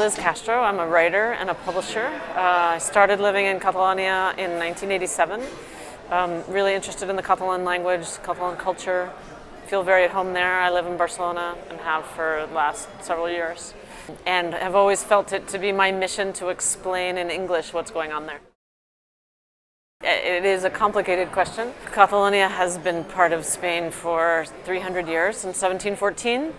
Liz Castro. I'm a writer and a publisher. I started living in Catalonia in 1987. Really interested in the Catalan language, Catalan culture. Feel very at home there. I live in Barcelona and have for the last several years. And have always felt it to be my mission to explain in English what's going on there. It is a complicated question. Catalonia has been part of Spain for 300 years. Since 1714,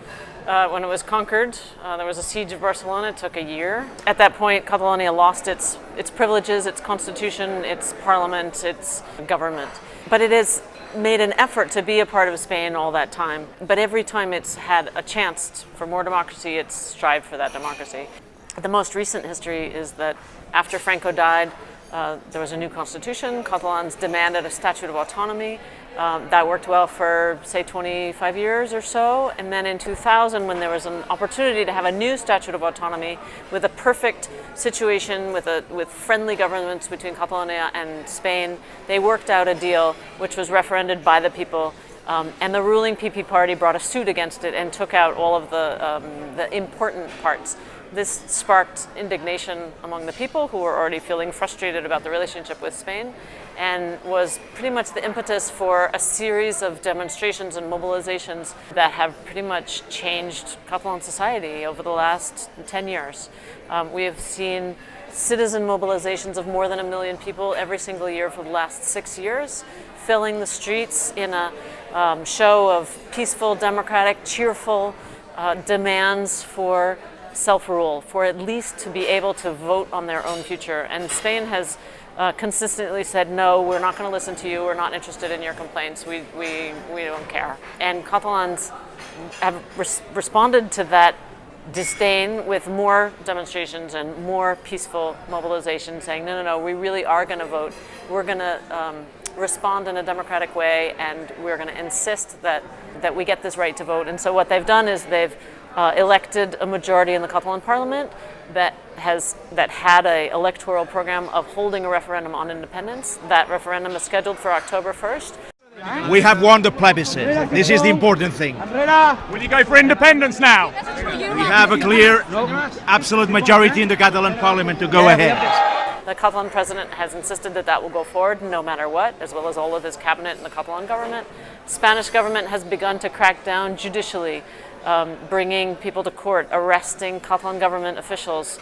when it was conquered, there was a siege of Barcelona. It took a year. At that point, Catalonia lost its privileges, its constitution, its parliament, its government. But it has made an effort to be a part of Spain all that time. But every time it's had a chance for more democracy, it's strived for that democracy. The most recent history is that after Franco died, there was a new constitution. Catalans demanded a statute of autonomy. That worked well for, say, 25 years or so. And then in 2000, when there was an opportunity to have a new statute of autonomy with a perfect situation with friendly governments between Catalonia and Spain, they worked out a deal which was referended by the people. And the ruling PP party brought a suit against it and took out all of the important parts. This sparked indignation among the people who were already feeling frustrated about the relationship with Spain, and was pretty much the impetus for a series of demonstrations and mobilizations that have pretty much changed Catalan society over the last 10 years. We have seen citizen mobilizations of more than 1 million people every single year for the last 6 years, filling the streets in a show of peaceful, democratic, cheerful demands for self-rule, for at least to be able to vote on their own future. And Spain has consistently said, no, we're not going to listen to you, we're not interested in your complaints, we don't care. And Catalans have responded to that disdain with more demonstrations and more peaceful mobilization, saying, no, we really are going to vote, we're going to respond in a democratic way, and we're going to insist that we get this right to vote. And so what they've done is they've elected a majority in the Catalan parliament that had an electoral program of holding a referendum on independence. That referendum is scheduled for October 1st. We have won the plebiscite. This is the important thing. Will you go for independence now? We have a clear, absolute majority in the Catalan parliament to go ahead. The Catalan president has insisted that will go forward no matter what, as well as all of his cabinet and the Catalan government. Spanish government has begun to crack down judicially, bringing people to court, arresting Catalan government officials,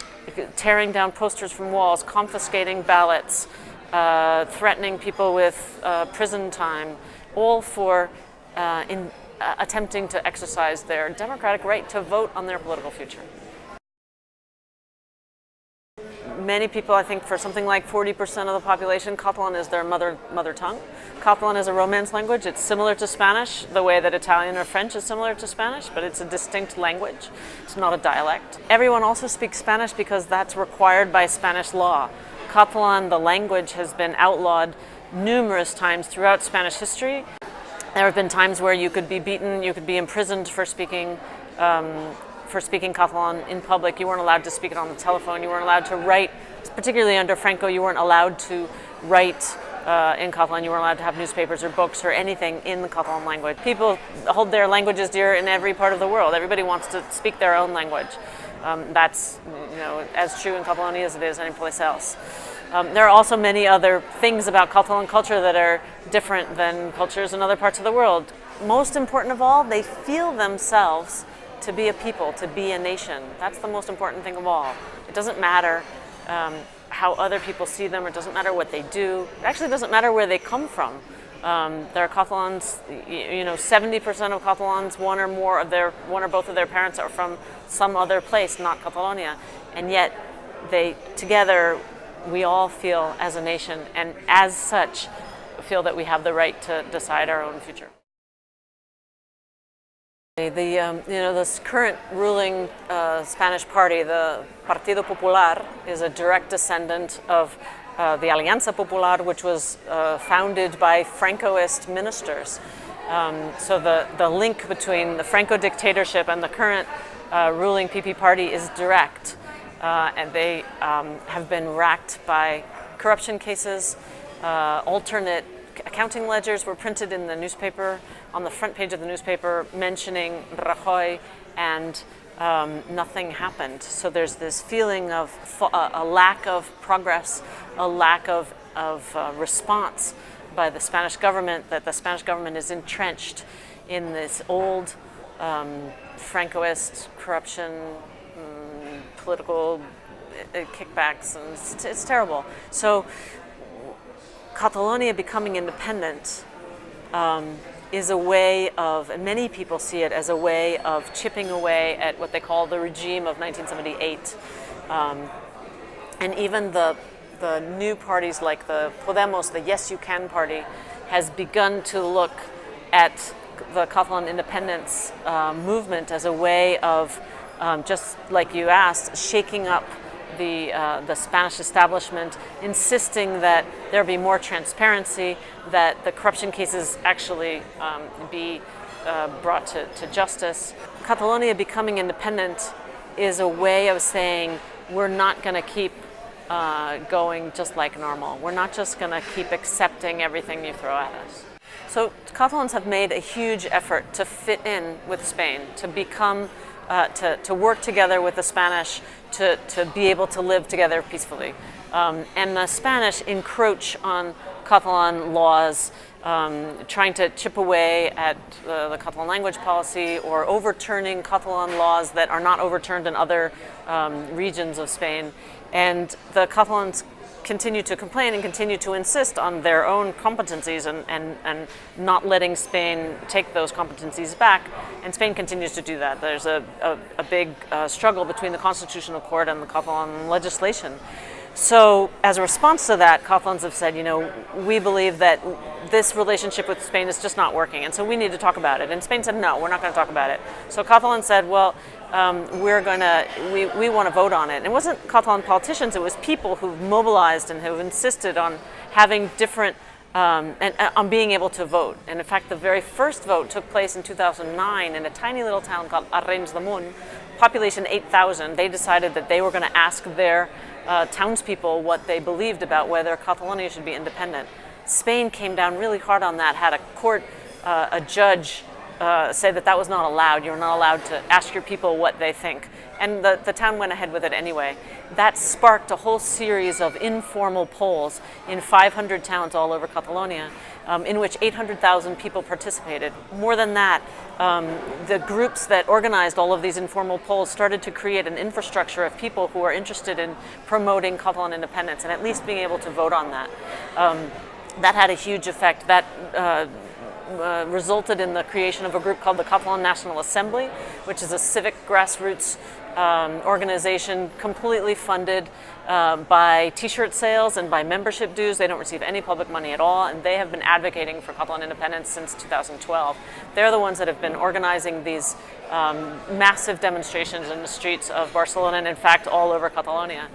tearing down posters from walls, confiscating ballots, threatening people with prison time, all for attempting to exercise their democratic right to vote on their political future. Many people, I think for something like 40% of the population, Catalan is their mother tongue. Catalan is a Romance language. It's similar to Spanish, the way that Italian or French is similar to Spanish, but it's a distinct language. It's not a dialect. Everyone also speaks Spanish because that's required by Spanish law. Catalan, the language, has been outlawed numerous times throughout Spanish history. There have been times where you could be beaten, you could be imprisoned for speaking Catalan in public. You weren't allowed to speak it on the telephone. You weren't allowed to write, particularly under Franco, you weren't allowed to write in Catalan. You weren't allowed to have newspapers or books or anything in the Catalan language. People hold their languages dear in every part of the world. Everybody wants to speak their own language. That's as true in Catalonia as it is anyplace else. There are also many other things about Catalan culture that are different than cultures in other parts of the world. Most important of all, they feel themselves to be a people, to be a nation. That's the most important thing of all. It doesn't matter how other people see them, it doesn't matter what they do. It actually doesn't matter where they come from. There are Catalans, 70% of Catalans, one or both of their parents are from some other place, not Catalonia. And yet, together, we all feel as a nation, and as such, feel that we have the right to decide our own future. This current ruling Spanish party, the Partido Popular, is a direct descendant of the Alianza Popular, which was founded by Francoist ministers. So the link between the Franco dictatorship and the current ruling PP party is direct. And they have been racked by corruption cases. Alternate accounting ledgers were printed in the newspaper, on the front page of the newspaper, mentioning Rajoy and nothing happened. So there's this feeling of a lack of progress, a lack of response by the Spanish government, that the Spanish government is entrenched in this old Francoist corruption, political kickbacks, and it's terrible. So Catalonia becoming independent is a way of, and many people see it as a way of chipping away at what they call the regime of 1978. And even the new parties like the Podemos, the Yes You Can party, has begun to look at the Catalan independence movement as a way of, just like you asked, shaking up the Spanish establishment, insisting that there be more transparency, that the corruption cases actually be brought to justice. Catalonia becoming independent is a way of saying we're not going to keep going just like normal. We're not just going to keep accepting everything you throw at us. So Catalans have made a huge effort to fit in with Spain, to become, to work together with the Spanish, to be able to live together peacefully. And the Spanish encroach on Catalan laws, trying to chip away at the Catalan language policy, or overturning Catalan laws that are not overturned in other regions of Spain. And the Catalans continue to complain and continue to insist on their own competencies and not letting Spain take those competencies back. And Spain continues to do that. There's a big struggle between the Constitutional Court and the Catalan legislation. So as a response to that, Catalans have said, we believe that this relationship with Spain is just not working, and so we need to talk about it. And Spain said, no, we're not going to talk about it. So Catalans said, well, we want to vote on it. And it wasn't Catalan politicians, it was people who've mobilized and who've insisted on having different, and on being able to vote. And in fact, the very first vote took place in 2009 in a tiny little town called Aryan, population 8,000. They decided that they were going to ask their townspeople what they believed about whether Catalonia should be independent. Spain came down really hard on that, had a court, a judge say that was not allowed. You're not allowed to ask your people what they think. And the town went ahead with it anyway. That sparked a whole series of informal polls in 500 towns all over Catalonia, in which 800,000 people participated. More than that, the groups that organized all of these informal polls started to create an infrastructure of people who are interested in promoting Catalan independence and at least being able to vote on that. That had a huge effect. That resulted in the creation of a group called the Catalan National Assembly, which is a civic grassroots organization completely funded by t-shirt sales and by membership dues. They don't receive any public money at all, and they have been advocating for Catalan independence since 2012. They're the ones that have been organizing these massive demonstrations in the streets of Barcelona and in fact all over Catalonia.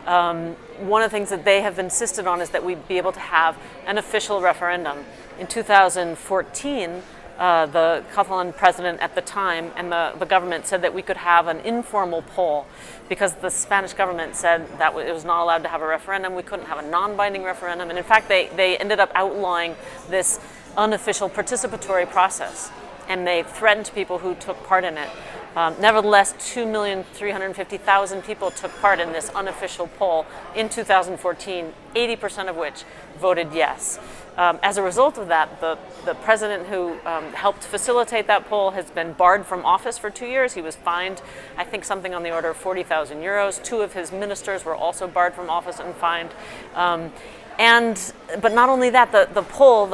One of the things that they have insisted on is that we be able to have an official referendum. In 2014, the Catalan president at the time and the government said that we could have an informal poll because the Spanish government said that it was not allowed to have a referendum. We couldn't have a non-binding referendum. And in fact, they ended up outlawing this unofficial participatory process, and they threatened people who took part in it. Nevertheless, 2,350,000 people took part in this unofficial poll in 2014, 80% of which voted yes. As a result of that, the president who helped facilitate that poll has been barred from office for 2 years. He was fined, I think, something on the order of 40,000 euros. 2 of his ministers were also barred from office and fined. But not only that, the poll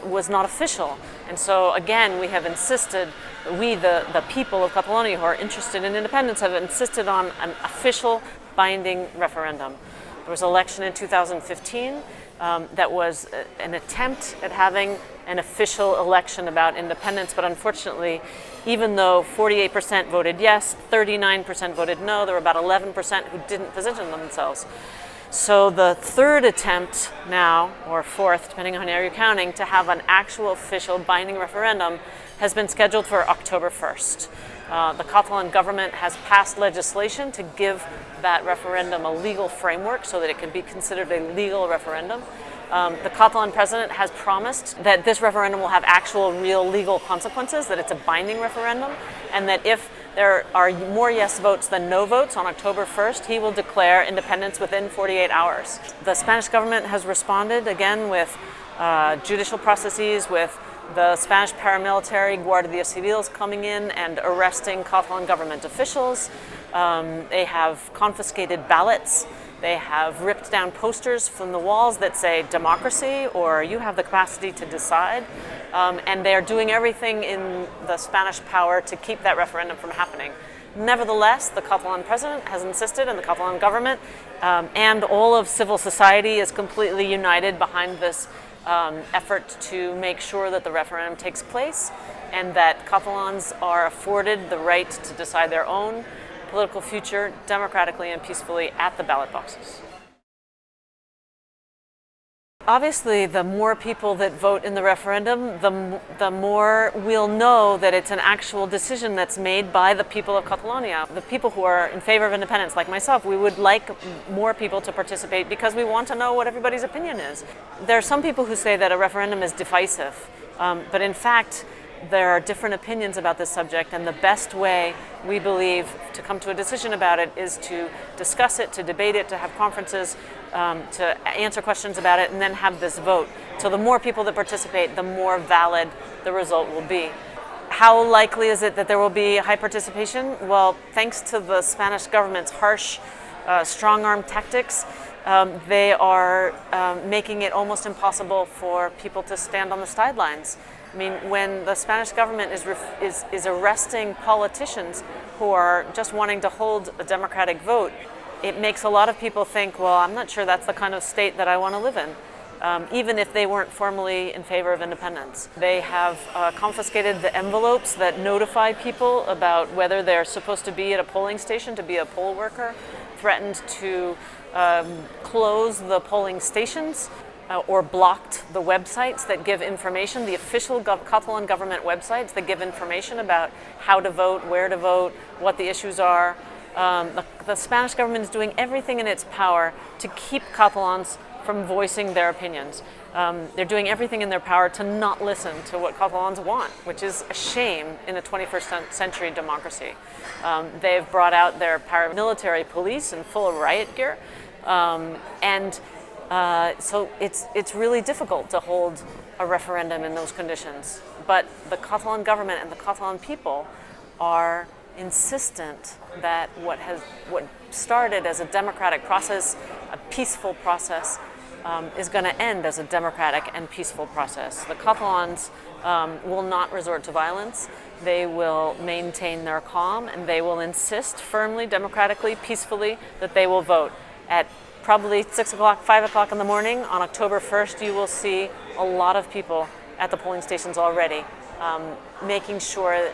was not official. And so, again, we have insisted, the people of Catalonia who are interested in independence have insisted on an official binding referendum. There was an election in 2015 that was an attempt at having an official election about independence, but unfortunately, even though 48% voted yes, 39% voted no, there were about 11% who didn't position themselves. So the third attempt now, or fourth, depending on how you're counting, to have an actual official binding referendum has been scheduled for October 1st. The Catalan government has passed legislation to give that referendum a legal framework so that it can be considered a legal referendum. The Catalan president has promised that this referendum will have actual real legal consequences, that it's a binding referendum, and that if there are more yes votes than no votes, on October 1st, he will declare independence within 48 hours. The Spanish government has responded again with judicial processes, with the Spanish paramilitary Guardia Civils coming in and arresting Catalan government officials. They have confiscated ballots. They have ripped down posters from the walls that say democracy or you have the capacity to decide. And they are doing everything in the Spanish power to keep that referendum from happening. Nevertheless, the Catalan president has insisted, and the Catalan government and all of civil society is completely united behind this effort to make sure that the referendum takes place and that Catalans are afforded the right to decide their own political future democratically and peacefully at the ballot boxes. Obviously, the more people that vote in the referendum, the more we'll know that it's an actual decision that's made by the people of Catalonia. The people who are in favor of independence, like myself, we would like more people to participate because we want to know what everybody's opinion is. There are some people who say that a referendum is divisive, but in fact, there are different opinions about this subject, and the best way, we believe, to come to a decision about it is to discuss it, to debate it, to have conferences, to answer questions about it, and then have this vote. So the more people that participate, the more valid the result will be. How likely is it that there will be high participation? Well, thanks to the Spanish government's harsh, strong-arm tactics, they are making it almost impossible for people to stand on the sidelines. I mean, when the Spanish government is arresting politicians who are just wanting to hold a democratic vote, it makes a lot of people think, well, I'm not sure that's the kind of state that I want to live in, even if they weren't formally in favor of independence. They have confiscated the envelopes that notify people about whether they're supposed to be at a polling station to be a poll worker, threatened to close the polling stations, or blocked the websites that give information, the official Catalan government websites that give information about how to vote, where to vote, what the issues are. The Spanish government is doing everything in its power to keep Catalans from voicing their opinions. They're doing everything in their power to not listen to what Catalans want, which is a shame in a 21st century democracy. They've brought out their paramilitary police in full riot gear, so it's really difficult to hold a referendum in those conditions. But the Catalan government and the Catalan people are insistent that what started as a democratic process, a peaceful process, is going to end as a democratic and peaceful process. The Catalans will not resort to violence. They will maintain their calm, and they will insist firmly, democratically, peacefully, that they will vote. At probably 6 o'clock, 5 o'clock in the morning on October 1st, you will see a lot of people at the polling stations already, making sure,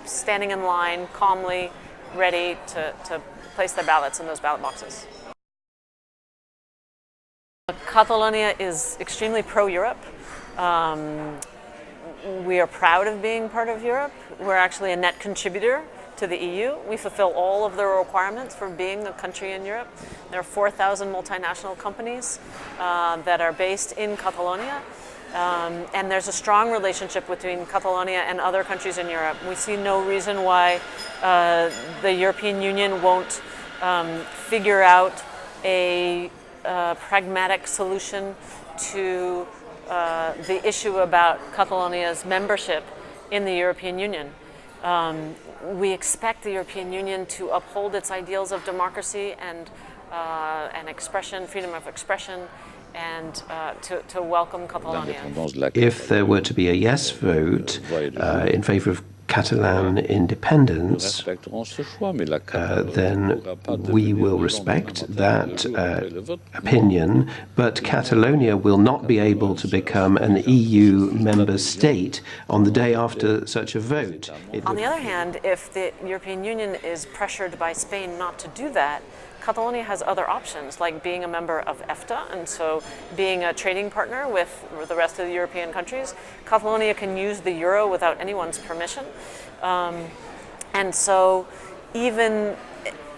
standing in line, calmly, ready to place their ballots in those ballot boxes. Catalonia is extremely pro-Europe. We are proud of being part of Europe. We're actually a net contributor to the EU. We fulfill all of the requirements for being a country in Europe. There are 4,000 multinational companies that are based in Catalonia. And there's a strong relationship between Catalonia and other countries in Europe. We see no reason why the European Union won't figure out a pragmatic solution to the issue about Catalonia's membership in the European Union. We expect the European Union to uphold its ideals of democracy and expression, freedom of expression, and to welcome Catalonia. If there were to be a yes vote in favor of Catalan independence, then we will respect that opinion, but Catalonia will not be able to become an EU member state on the day after such a vote. On the other hand, if the European Union is pressured by Spain not to do that, Catalonia has other options, like being a member of EFTA, and so being a trading partner with the rest of the European countries. Catalonia can use the euro without anyone's permission. And so even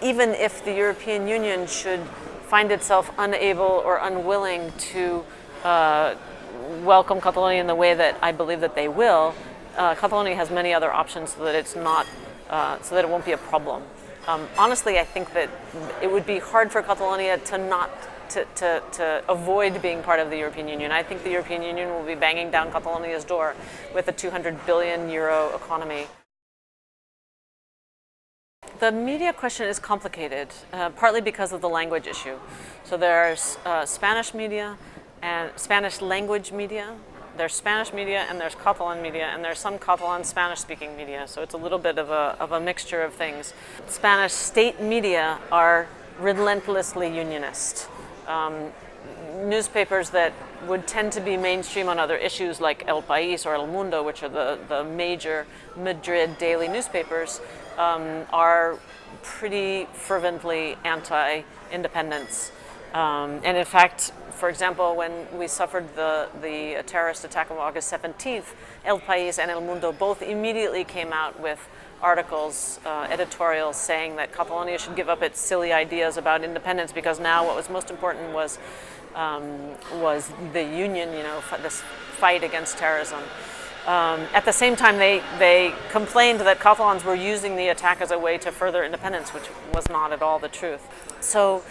if the European Union should find itself unable or unwilling to welcome Catalonia in the way that I believe that they will, Catalonia has many other options so that it's not so that it won't be a problem. Honestly, I think that it would be hard for Catalonia to avoid being part of the European Union. I think the European Union will be banging down Catalonia's door with a 200 billion euro economy. The media question is complicated, partly because of the language issue. So there's Spanish media and Spanish language media. There's Spanish media and there's Catalan media, and there's some Catalan Spanish-speaking media. So it's a little bit of a mixture of things. Spanish state media are relentlessly unionist. Newspapers that would tend to be mainstream on other issues like El País or El Mundo, which are the major Madrid daily newspapers, are pretty fervently anti-independence. And in fact, for example, when we suffered the terrorist attack of August 17th, El País and El Mundo both immediately came out with articles, editorials saying that Catalonia should give up its silly ideas about independence, because now what was most important was the union, this fight against terrorism. At the same time, they complained that Catalans were using the attack as a way to further independence, which was not at all the truth. So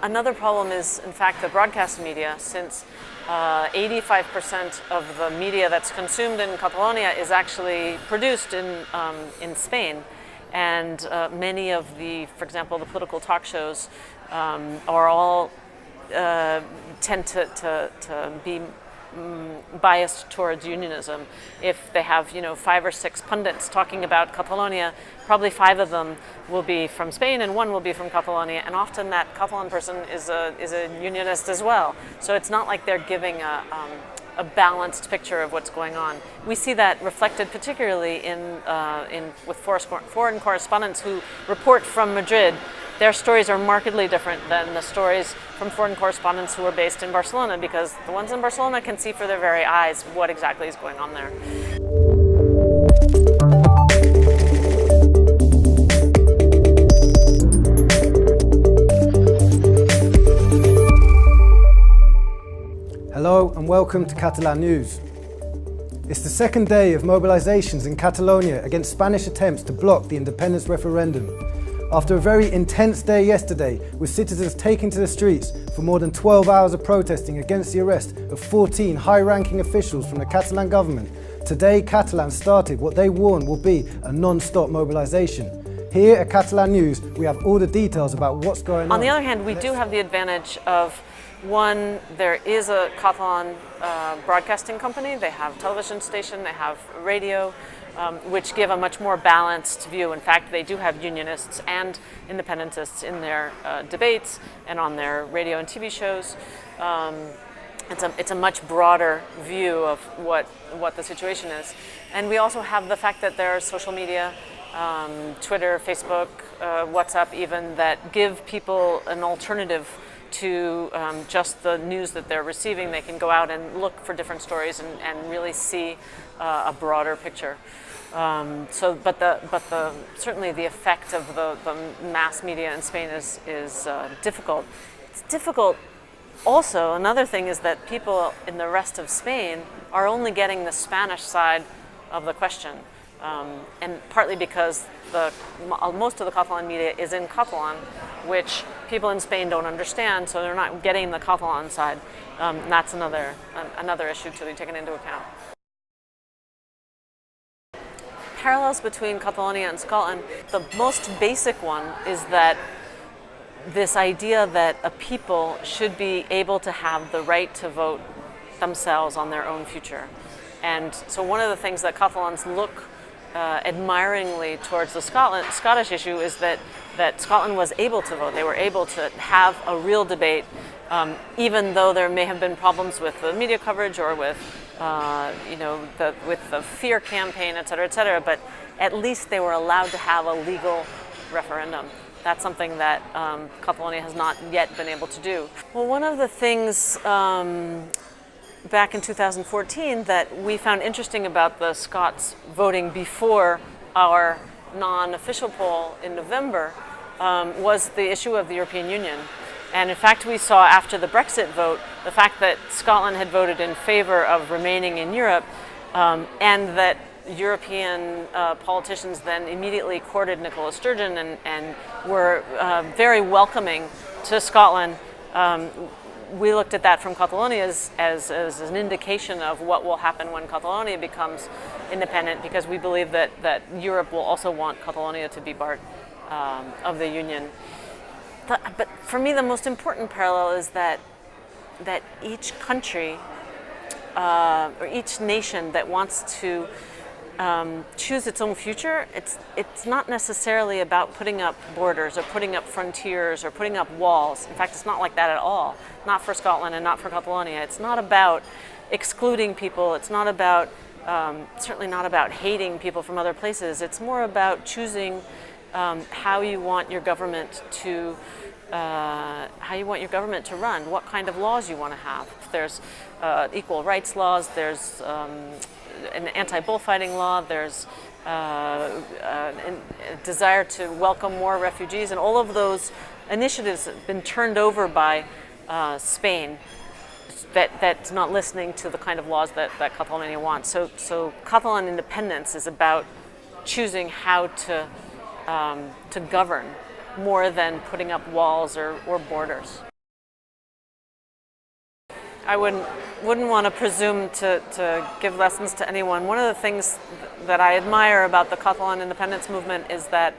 another problem is, in fact, the broadcast media, since 85% of the media that's consumed in Catalonia is actually produced in Spain. And many of for example, the political talk shows are all tend to be biased towards unionism. If they have 5 or 6 pundits talking about Catalonia, probably 5 of them will be from Spain and 1 will be from Catalonia, and often that Catalan person is a unionist as well. So it's not like they're giving a balanced picture of what's going on. We see that reflected particularly with foreign correspondents who report from Madrid. Their stories are markedly different than the stories from foreign correspondents who are based in Barcelona, because the ones in Barcelona can see for their very eyes what exactly is going on there. Hello and welcome to Catalan News. It's the second day of mobilisations in Catalonia against Spanish attempts to block the independence referendum. After a very intense day yesterday, with citizens taking to the streets for more than 12 hours of protesting against the arrest of 14 high-ranking officials from the Catalan government, today Catalans started what they warn will be a non-stop mobilisation. Here at Catalan News, we have all the details about what's going on. On the other hand, we do have the advantage of, one, there is a Catalan broadcasting company. They have a television station, they have radio, which give a much more balanced view. In fact, they do have unionists and independentists in their debates and on their radio and TV shows. It's a much broader view of what the situation is. And we also have the fact that there are social media, Twitter, Facebook, WhatsApp even, that give people an alternative to just the news that they're receiving. They can go out and look for different stories and really see a broader picture. But certainly the effect of the mass media in Spain is difficult. It's difficult. Also, another thing is that people in the rest of Spain are only getting the Spanish side of the question, and partly because most of the Catalan media is in Catalan, which people in Spain don't understand, so they're not getting the Catalan side. That's another issue to be taken into account. Parallels between Catalonia and Scotland, the most basic one is that this idea that a people should be able to have the right to vote themselves on their own future. And so one of the things that Catalans look admiringly towards the Scottish issue is that Scotland was able to vote. They were able to have a real debate, even though there may have been problems with the media coverage or with with the fear campaign, et cetera, but at least they were allowed to have a legal referendum. That's something that Catalonia has not yet been able to do. Well, one of the things back in 2014 that we found interesting about the Scots voting before our non-official poll in November was the issue of the European Union. And in fact, we saw after the Brexit vote, the fact that Scotland had voted in favor of remaining in Europe, and that European politicians then immediately courted Nicola Sturgeon and were very welcoming to Scotland. We looked at that from Catalonia as an indication of what will happen when Catalonia becomes independent, because we believe that Europe will also want Catalonia to be part of the Union. But for me, the most important parallel is that each country or each nation that wants to choose its own future, it's not necessarily about putting up borders or putting up frontiers or putting up walls. In fact, it's not like that at all. Not for Scotland and not for Catalonia. It's not about excluding people. It's not about, certainly not about hating people from other places. It's more about choosing how you want your government to run, what kind of laws you want to have. If there's equal rights laws, there's an anti-bullfighting law, there's a desire to welcome more refugees, and all of those initiatives have been turned over by Spain. That's not listening to the kind of laws that Catalonia wants. So Catalan independence is about choosing how to govern more than putting up walls or borders. I wouldn't want to presume to give lessons to anyone. One of the things that I admire about the Catalan independence movement is that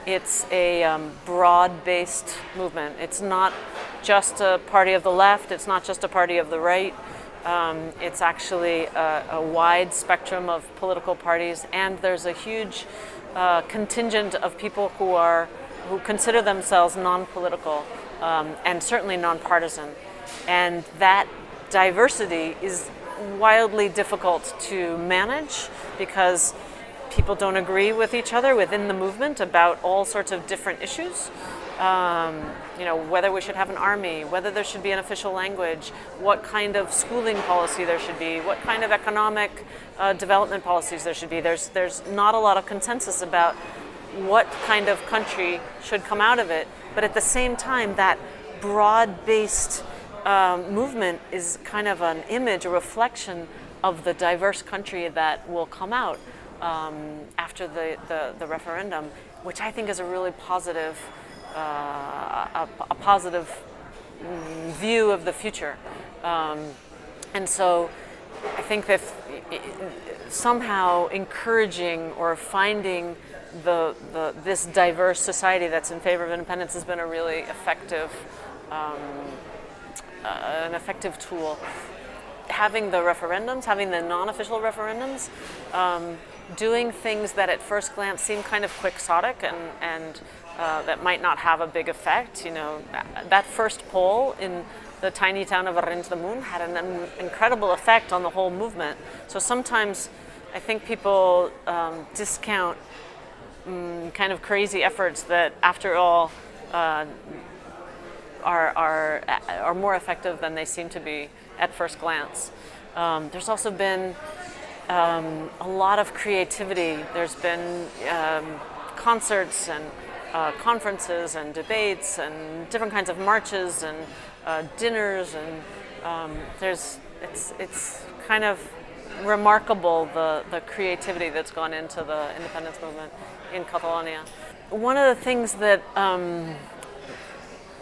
it's a broad-based movement. It's not just a party of the left, it's not just a party of the right. It's actually a wide spectrum of political parties, and there's a huge contingent of people who consider themselves non-political and certainly non-partisan. And that diversity is wildly difficult to manage because people don't agree with each other within the movement about all sorts of different issues. Whether we should have an army, whether there should be an official language, what kind of schooling policy there should be, what kind of economic development policies there should be. There's not a lot of consensus about what kind of country should come out of it. But at the same time, that broad-based movement is kind of an image, a reflection of the diverse country that will come out after the referendum, which I think is a really positive, a positive view of the future. And so I think that somehow encouraging or finding this diverse society that's in favor of independence has been a really effective tool. Having the referendums, having the non-official referendums, doing things that at first glance seem kind of quixotic and that might not have a big effect. That first poll in the tiny town of Arenys de Munt had an incredible effect on the whole movement. So sometimes I think people discount kind of crazy efforts that, after all, are more effective than they seem to be at first glance. There's also been a lot of creativity. There's been concerts and conferences and debates and different kinds of marches and dinners, and it's kind of remarkable the creativity that's gone into the independence movement in Catalonia. One of the things that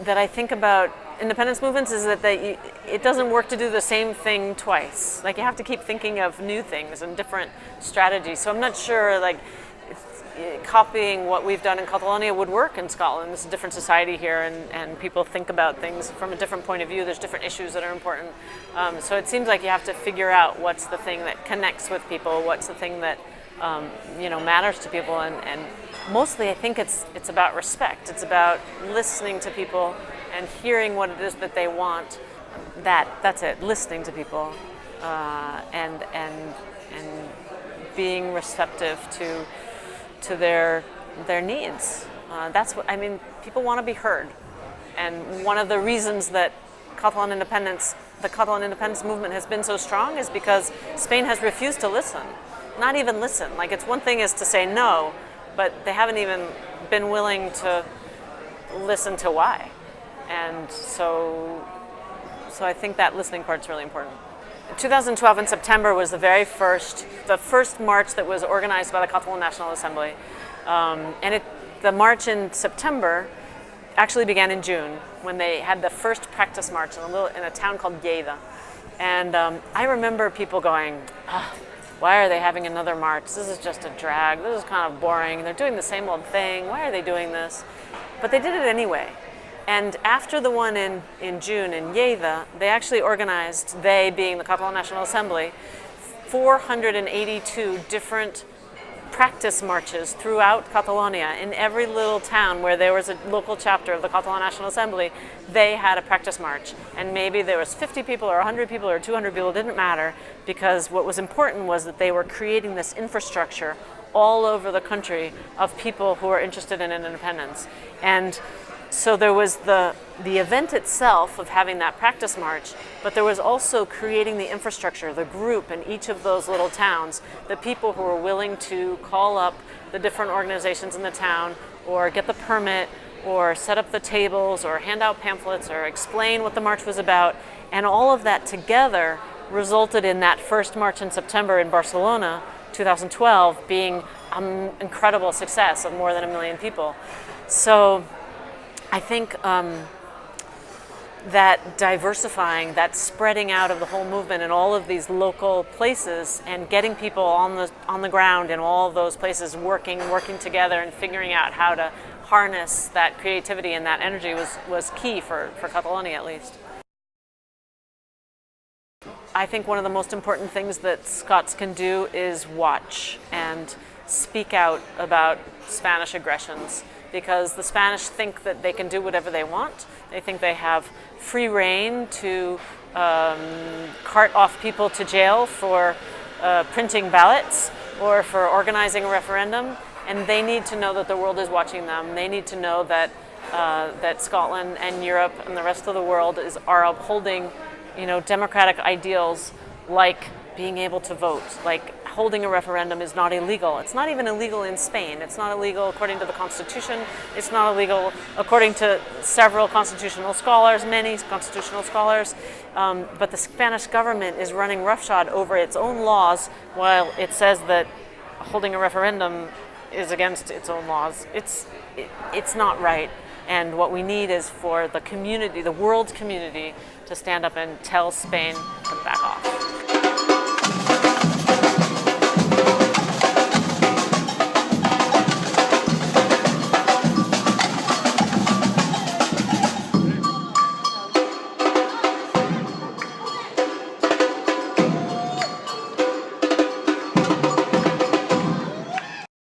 I think about independence movements is that it doesn't work to do the same thing twice. Like, you have to keep thinking of new things and different strategies. So I'm not sure copying what we've done in Catalonia would work in Scotland. It's a different society here, and people think about things from a different point of view. There's different issues that are important. So it seems like you have to figure out what's the thing that connects with people, what's the thing that matters to people, and mostly I think it's about respect. It's about listening to people and hearing what it is that they want. That's it. Listening to people and being receptive to their needs. That's what I mean. People want to be heard, and one of the reasons that the Catalan independence movement has been so strong is because Spain has refused to listen. Not even listen. Like, it's one thing is to say no, but they haven't even been willing to listen to why. And so I think that listening part's really important. 2012 in September was the first march that was organized by the Catalan National Assembly. The march in September actually began in June when they had the first practice march in a town called Lleida. And I remember people going, why are they having another march? This is just a drag. This is kind of boring. They're doing the same old thing. Why are they doing this? But they did it anyway. And after the one in June in Lleida, they actually organized, they being the Catalan National Assembly, 482 different practice marches throughout Catalonia. In every little town where there was a local chapter of the Catalan National Assembly, they had a practice march. And maybe there was 50 people or 100 people or 200 people, it didn't matter, because what was important was that they were creating this infrastructure all over the country of people who are interested in independence. And so there was the event itself of having that practice march, but there was also creating the infrastructure, the group in each of those little towns, the people who were willing to call up the different organizations in the town or get the permit or set up the tables or hand out pamphlets or explain what the march was about. And all of that together resulted in that first march in September in Barcelona, 2012, being an incredible success of more than 1 million people. So I think that diversifying, that spreading out of the whole movement in all of these local places and getting people on the ground in all of those places working together and figuring out how to harness that creativity and that energy was key for Catalonia at least. I think one of the most important things that Scots can do is watch and speak out about Spanish aggressions, because the Spanish think that they can do whatever they want. They think they have free rein to cart off people to jail for printing ballots or for organizing a referendum, and they need to know that the world is watching them. They need to know that that Scotland and Europe and the rest of the world are upholding, democratic ideals like being able to vote, like holding a referendum is not illegal. It's not even illegal in Spain. It's not illegal according to the Constitution. It's not illegal according to several constitutional scholars, many constitutional scholars. But the Spanish government is running roughshod over its own laws while it says that holding a referendum is against its own laws. It's not right. And what we need is for the community, the world community, to stand up and tell Spain to back off.